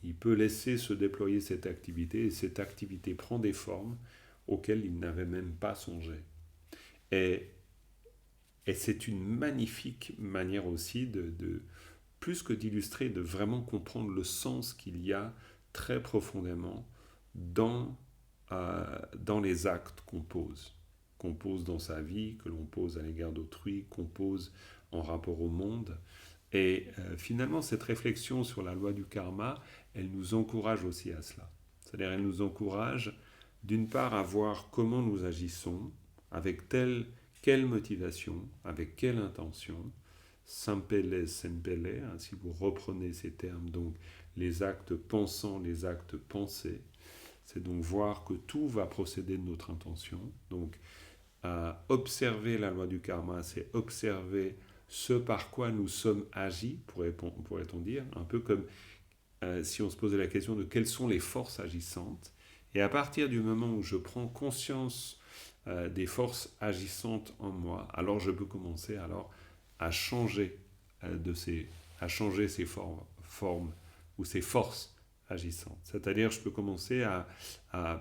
il peut laisser se déployer cette activité, et cette activité prend des formes auxquelles il n'avait même pas songé. Et c'est une magnifique manière aussi de plus que d'illustrer, de vraiment comprendre le sens qu'il y a très profondément dans les actes qu'on pose dans sa vie, que l'on pose à l'égard d'autrui, qu'on pose en rapport au monde. Et finalement, cette réflexion sur la loi du karma, elle nous encourage aussi à cela. C'est-à-dire, elle nous encourage, d'une part, à voir comment nous agissons, avec quelle motivation, avec quelle intention, Sampele, Sempele, hein, si vous reprenez ces termes, donc les actes pensants, les actes pensés, c'est donc voir que tout va procéder de notre intention. Donc, observer la loi du karma, c'est observer ce par quoi nous sommes agis, pourrait-on dire, un peu comme si on se posait la question de quelles sont les forces agissantes. Et à partir du moment où je prends conscience des forces agissantes en moi, alors je peux commencer alors à changer à changer ces formes ou ces forces agissantes. C'est-à-dire, je peux commencer à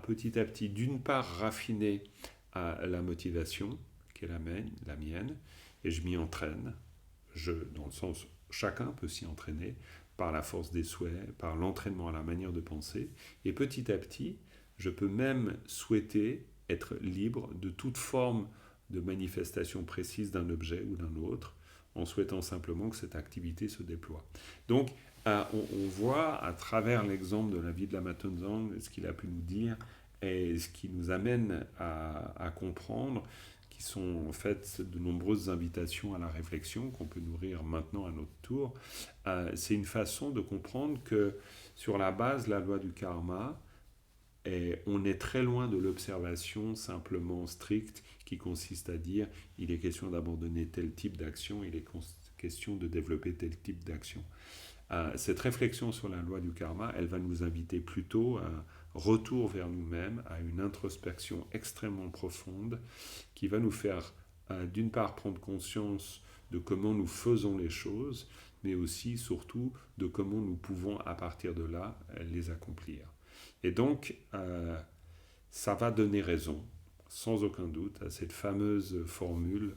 petit à petit, d'une part, raffiner la motivation, qui est la mienne, et je m'y entraîne. Dans le sens, chacun peut s'y entraîner par la force des souhaits, par l'entraînement à la manière de penser, et petit à petit, je peux même souhaiter être libre de toute forme de manifestation précise d'un objet ou d'un autre, en souhaitant simplement que cette activité se déploie. Donc, on voit à travers l'exemple de la vie de Lama Tongzang ce qu'il a pu nous dire et ce qui nous amène à comprendre qui sont en fait de nombreuses invitations à la réflexion qu'on peut nourrir maintenant à notre tour. C'est une façon de comprendre que sur la base de la loi du karma, on est très loin de l'observation simplement stricte qui consiste à dire il est question d'abandonner tel type d'action, il est question de développer tel type d'action. Cette réflexion sur la loi du karma, elle va nous inviter plutôt à un retour vers nous-mêmes, à une introspection extrêmement profonde qui va nous faire d'une part prendre conscience de comment nous faisons les choses, mais aussi surtout de comment nous pouvons à partir de là les accomplir. Et donc, ça va donner raison, sans aucun doute, à cette fameuse formule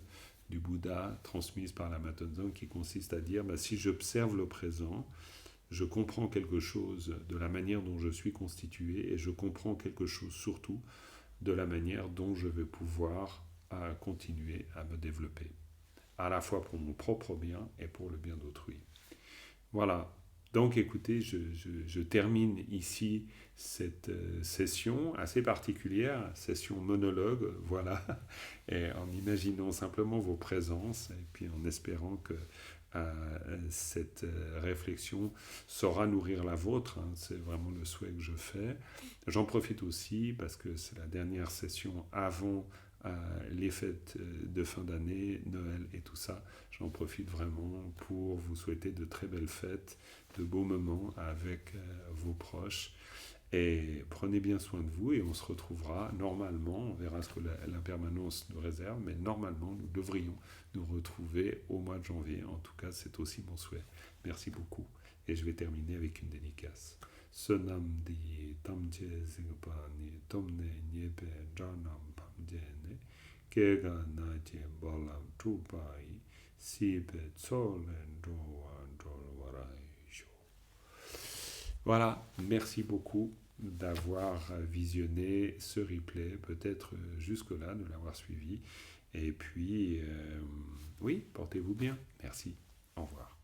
du Bouddha transmise par Lama Tongzang qui consiste à dire si j'observe le présent, je comprends quelque chose de la manière dont je suis constitué et je comprends quelque chose surtout de la manière dont je vais pouvoir continuer à me développer, à la fois pour mon propre bien et pour le bien d'autrui. Voilà. Donc écoutez, je termine ici cette session assez particulière, session monologue, voilà, et en imaginant simplement vos présences et puis en espérant que cette réflexion saura nourrir la vôtre, hein, c'est vraiment le souhait que je fais. J'en profite aussi parce que c'est la dernière session avant les fêtes de fin d'année, Noël et tout ça. J'en profite vraiment pour vous souhaiter de très belles fêtes, de beaux moments avec vos proches. Et prenez bien soin de vous et on se retrouvera normalement, on verra ce que l'impermanence nous réserve, mais normalement nous devrions nous retrouver au mois de janvier. En tout cas, c'est aussi mon souhait. Merci beaucoup. Et je vais terminer avec une dédicace. Sonam di tamje zingpani tomne nyebe janam pamjene kega naje bolam trupai sibe tsolen rowan warai. Voilà, merci beaucoup d'avoir visionné ce replay, peut-être jusque-là, de l'avoir suivi. Et puis, oui, portez-vous bien. Merci. Au revoir.